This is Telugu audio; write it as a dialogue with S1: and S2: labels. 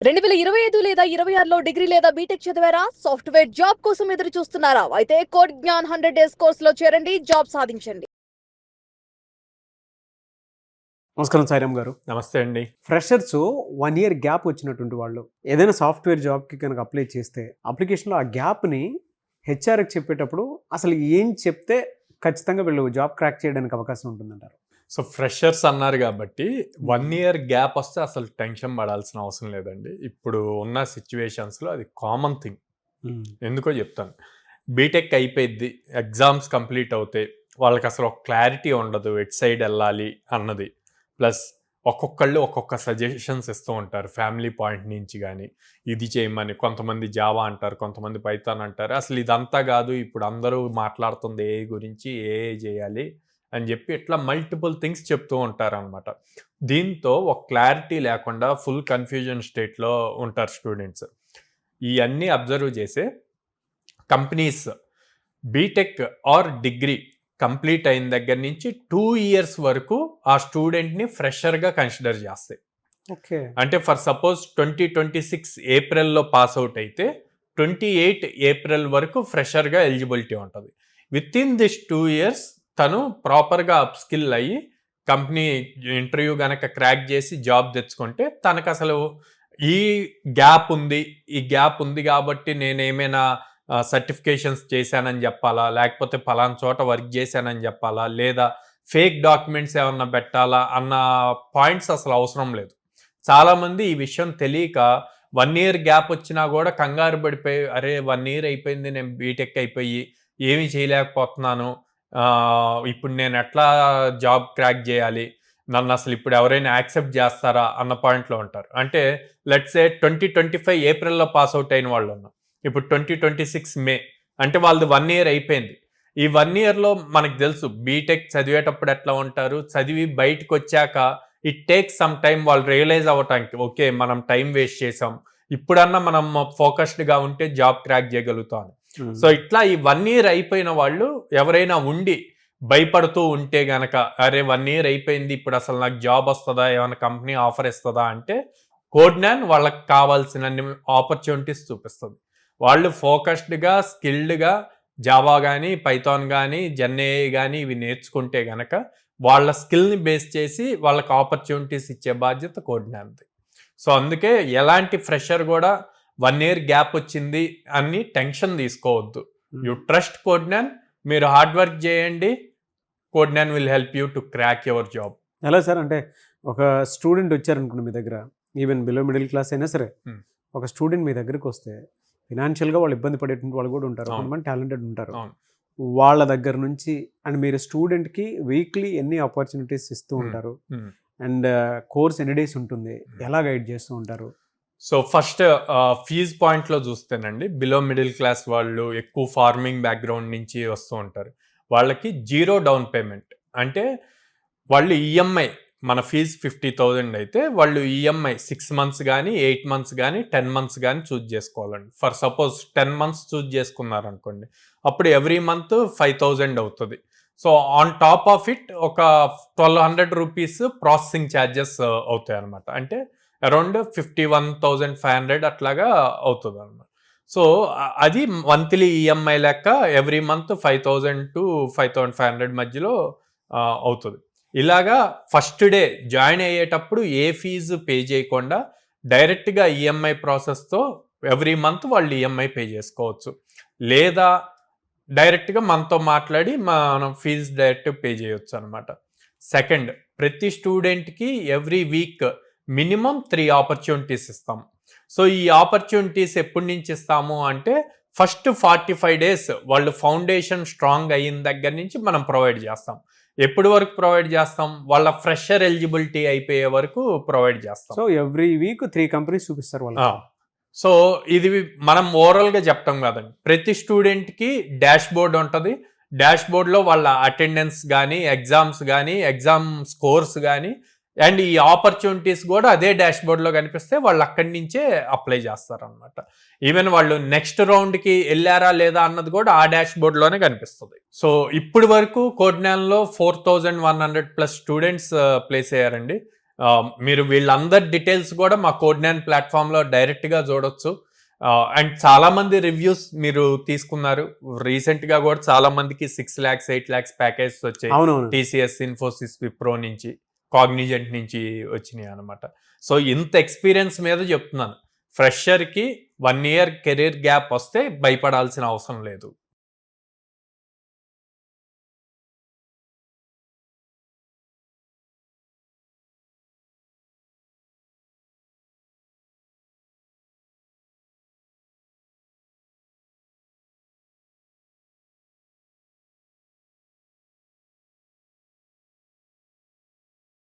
S1: 2025 లేదా 26లో డిగ్రీ లేదా బీటెక్ చదివారా? సాఫ్ట్‌వేర్ జాబ్ కోసం ఎదురు చూస్తున్నారా? అయితే కోడ్ జ్ఞాన్ 100 డేస్ కోర్సులో చేరండి, జాబ్ సాధించండి.
S2: నమస్కారం సాయిరామ్ గారు.
S3: నమస్తే అండి.
S2: ఫ్రెషర్స్ 1 ఇయర్ గ్యాప్ వచ్చినటువంటి వాళ్ళు ఏదైనా సాఫ్ట్వేర్ జాబ్కి కనుక అప్లై చేస్తే అప్లికేషన్లో ఆ గ్యాప్ని హెచ్ఆర్కి చెప్పేటప్పుడు అసలు ఏం చెప్తే ఖచ్చితంగా వీళ్ళు జాబ్ క్రాక్ చేయడానికి అవకాశం ఉంటుందంటారు?
S3: సో ఫ్రెషర్స్ అన్నారు కాబట్టి 1 ఇయర్ గ్యాప్ వస్తే అసలు టెన్షన్ పడాల్సిన అవసరం లేదండి. ఇప్పుడు ఉన్న సిచ్యువేషన్స్లో అది కామన్ థింగ్. ఎందుకో చెప్తాను. బీటెక్ అయిపోయిద్ది, ఎగ్జామ్స్ కంప్లీట్ అవుతాయి, వాళ్ళకి అసలు ఒక క్లారిటీ ఉండదు ఎట్ సైడ్ వెళ్ళాలి అన్నది. ప్లస్ ఒక్కొక్కళ్ళు ఒక్కొక్క సజెషన్స్ ఇస్తూ ఉంటారు ఫ్యామిలీ పాయింట్ నుంచి. కానీ ఇది చేయమని కొంతమంది జావా అంటారు, కొంతమంది పైథాన్ అంటారు. అసలు ఇదంతా కాదు, ఇప్పుడు అందరూ మాట్లాడుతుంది ఏ గురించి, ఏ చేయాలి అని చెప్పి ఇట్లా మల్టిపుల్ థింగ్స్ చెప్తూ ఉంటారు అనమాట. దీంతో ఒక క్లారిటీ లేకుండా ఫుల్ కన్ఫ్యూజన్ స్టేట్లో ఉంటారు స్టూడెంట్స్. ఇవన్నీ అబ్జర్వ్ చేసే companies BTech or degree complete అయిన దగ్గర నుంచి 2 ఇయర్స్ వరకు ఆ స్టూడెంట్ని ఫ్రెషర్గా కన్సిడర్ చేస్తాయి.
S2: ఓకే.
S3: అంటే ఫర్ సపోజ్ 2026 ఏప్రిల్లో పాస్ అవుట్ అయితే 28 ఏప్రిల్ వరకు ఫ్రెషర్గా ఎలిజిబిలిటీ ఉంటుంది. విత్ ఇన్ దిస్ 2 ఇయర్స్ తను ప్రాపర్గా అప్ స్కిల్ అయ్యి కంపెనీ ఇంటర్వ్యూ కనుక క్రాక్ చేసి జాబ్ తెచ్చుకుంటే తనకు అసలు ఈ గ్యాప్ ఉంది కాబట్టి నేను ఏమైనా సర్టిఫికేషన్స్ చేశానని చెప్పాలా, లేకపోతే పలానా చోట వర్క్ చేశానని చెప్పాలా, లేదా ఫేక్ డాక్యుమెంట్స్ ఏమన్నా పెట్టాలా అన్న పాయింట్స్ అసలు అవసరం లేదు. చాలామంది ఈ విషయం తెలియక 1 ఇయర్ గ్యాప్ వచ్చినా కూడా కంగారు పడిపోయి, అరే 1 ఇయర్ అయిపోయింది, నేను బీటెక్ అయిపోయి ఏమీ చేయలేకపోతున్నాను, ఇప్పుడు నేను ఎట్లా జాబ్ క్రాక్ చేయాలి, నన్ను అసలు ఇప్పుడు ఎవరైనా యాక్సెప్ట్ చేస్తారా అన్న పాయింట్లో ఉంటారు. అంటే లెట్స్ సే 2025 ఏప్రిల్లో పాస్ అవుట్ అయిన వాళ్ళు ఉన్నారు, ఇప్పుడు 2026 మే, అంటే వాళ్ళది 1 ఇయర్ అయిపోయింది. ఈ 1 ఇయర్లో మనకు తెలుసు బీటెక్ చదివేటప్పుడు ఎట్లా ఉంటారు, చదివి బయటకు వచ్చాక ఇట్ టేక్స్ సమ్ టైం వాళ్ళు రియలైజ్ అవ్వటానికి, ఓకే మనం టైం వేస్ట్ చేసాం, ఇప్పుడన్నా మనం ఫోకస్డ్గా ఉంటే జాబ్ క్రాక్ చేయగలుగుతాం. సో ఇట్లా ఈ 1 ఇయర్ అయిపోయిన వాళ్ళు ఎవరైనా ఉండి భయపడుతూ ఉంటే గనక, అరే 1 ఇయర్ అయిపోయింది, ఇప్పుడు అసలు నాకు జాబ్ వస్తుందా, ఏమైనా కంపెనీ ఆఫర్ ఇస్తుందా అంటే కోడ్న్యాన్ వాళ్ళకి కావాల్సిన ఆపర్చునిటీస్ చూపిస్తుంది. వాళ్ళు ఫోకస్డ్గా స్కిల్డ్గా జావా కానీ పైథాన్ కానీ జెన్ఏఐ కానీ ఇవి నేర్చుకుంటే గనక వాళ్ళ స్కిల్ని బేస్ చేసి వాళ్ళకి ఆపర్చునిటీస్ ఇచ్చే బాధ్యత కోడ్న్యాన్ది. సో అందుకే ఎలాంటి ఫ్రెషర్ కూడా 1 ఇయర్ గ్యాప్ వచ్చింది అని టెన్షన్ తీసుకోవద్దు. యు ట్రస్ట్ కోడ్న్యాన్, మీరు హార్డ్ వర్క్ చేయండి, Codegnan will help you to crack your job.
S2: ఎలా సార్, అంటే ఒక స్టూడెంట్ వచ్చారనుకోండి మీ దగ్గర, ఈవెన్ బిలో మిడిల్ క్లాస్ అయినా సరే, ఒక స్టూడెంట్ మీ దగ్గరికి వస్తే ఫినాన్షియల్గా వాళ్ళు ఇబ్బంది పడేటువంటి వాళ్ళు కూడా ఉంటారు, కొంతమంది టాలెంటెడ్ ఉంటారు. వాళ్ళ దగ్గర నుంచి అండ్ మీరు స్టూడెంట్కి వీక్లీ ఎన్ని ఆపర్చునిటీస్ ఇస్తూ ఉంటారు, అండ్ కోర్స్ ఎన్ని డేస్ ఉంటుంది, ఎలా గైడ్ చేస్తూ ఉంటారు?
S3: సో ఫస్ట్ ఫీజ్ పాయింట్లో చూస్తేనండి, బిలో మిడిల్ క్లాస్ వాళ్ళు ఎక్కువ ఫార్మింగ్ బ్యాక్గ్రౌండ్ నుంచి వస్తూ ఉంటారు. వాళ్ళకి 0 డౌన్ పేమెంట్, అంటే వాళ్ళు ఈఎంఐ, మన ఫీజు 50,000 అయితే వాళ్ళు ఈఎంఐ 6 మంత్స్ కానీ 8 మంత్స్ కానీ 10 మంత్స్ కానీ చూజ్ చేసుకోవాలండి. ఫర్ సపోజ్ 10 మంత్స్ చూజ్ చేసుకున్నారనుకోండి, అప్పుడు ఎవ్రీ మంత్ 5,000 అవుతుంది. So on top of it ఒక 1,200 రూపీస్ ప్రాసెసింగ్ ఛార్జెస్ అవుతాయి అనమాట. అంటే అరౌండ్ 51,500 అట్లాగా అవుతుంది అనమాట. సో అది మంత్లీ ఈఎంఐ లెక్క ఎవ్రీ మంత్ 5,000 to 5,500 మధ్యలో అవుతుంది. ఇలాగా ఫస్ట్ డే జాయిన్ అయ్యేటప్పుడు ఏ ఫీజు పే చేయకుండా డైరెక్ట్గా ఈఎంఐ ప్రాసెస్తో ఎవ్రీ మంత్ వాళ్ళు ఈఎంఐ పే చేసుకోవచ్చు, లేదా డైరెక్ట్గా మనతో మాట్లాడి మనం ఫీజు డైరెక్ట్ పే చేయొచ్చు అనమాట. సెకండ్, ప్రతి స్టూడెంట్కి ఎవ్రీ వీక్ మినిమం 3 ఆపర్చునిటీస్ ఇస్తాం. సో ఈ ఆపర్చునిటీస్ ఎప్పటి నుంచి ఇస్తాము అంటే ఫస్ట్ 45 days వాళ్ళు ఫౌండేషన్ స్ట్రాంగ్ అయిన దగ్గర నుంచి మనం ప్రొవైడ్ చేస్తాం. ఎప్పటి వరకు ప్రొవైడ్ చేస్తాం? వాళ్ళ ఫ్రెషర్ ఎలిజిబిలిటీ అయిపోయే వరకు ప్రొవైడ్ చేస్తాం.
S2: సో ఎవ్రీ వీక్ 3 కంపెనీస్ చూపిస్తారు వాళ్ళు.
S3: సో ఇది మనం ఓవరాల్గా చెప్తాం కదండి, ప్రతి స్టూడెంట్కి డాష్ బోర్డ్ ఉంటుంది. డాష్ బోర్డ్లో వాళ్ళ అటెండెన్స్ కానీ, ఎగ్జామ్స్ కానీ, ఎగ్జామ్ స్కోర్స్ కానీ, అండ్ ఈ ఆపర్చునిటీస్ కూడా అదే డాష్ బోర్డ్లో కనిపిస్తే వాళ్ళు అక్కడి నుంచే అప్లై చేస్తారనమాట. ఈవెన్ వాళ్ళు నెక్స్ట్ రౌండ్కి వెళ్ళారా లేదా అన్నది కూడా ఆ డాష్ బోర్డ్లోనే కనిపిస్తుంది. సో ఇప్పటి వరకు కోడ్న్యాన్లో 4,100+ స్టూడెంట్స్ ప్లేస్ అయ్యారండి. మీరు వీళ్ళందరి డీటెయిల్స్ కూడా మా కోడ్9 ప్లాట్ఫామ్లో డైరెక్ట్గా చూడొచ్చు. అండ్ చాలా మంది రివ్యూస్ మీరు తీసుకున్నారు. రీసెంట్ గా కూడా చాలా మందికి 6 lakhs 8 lakhs ప్యాకేజ్ వచ్చాయి.
S2: అవునవును.
S3: TCS, ఇన్ఫోసిస్, విప్రో నుంచి, కాగ్నిజెంట్ నుంచి వచ్చినాయి అనమాట. సో ఇంత ఎక్స్పీరియన్స్ మీద చెప్తున్నాను, ఫ్రెషర్ కి 1 year కెరీర్ గ్యాప్ వస్తే భయపడాల్సిన అవసరం లేదు.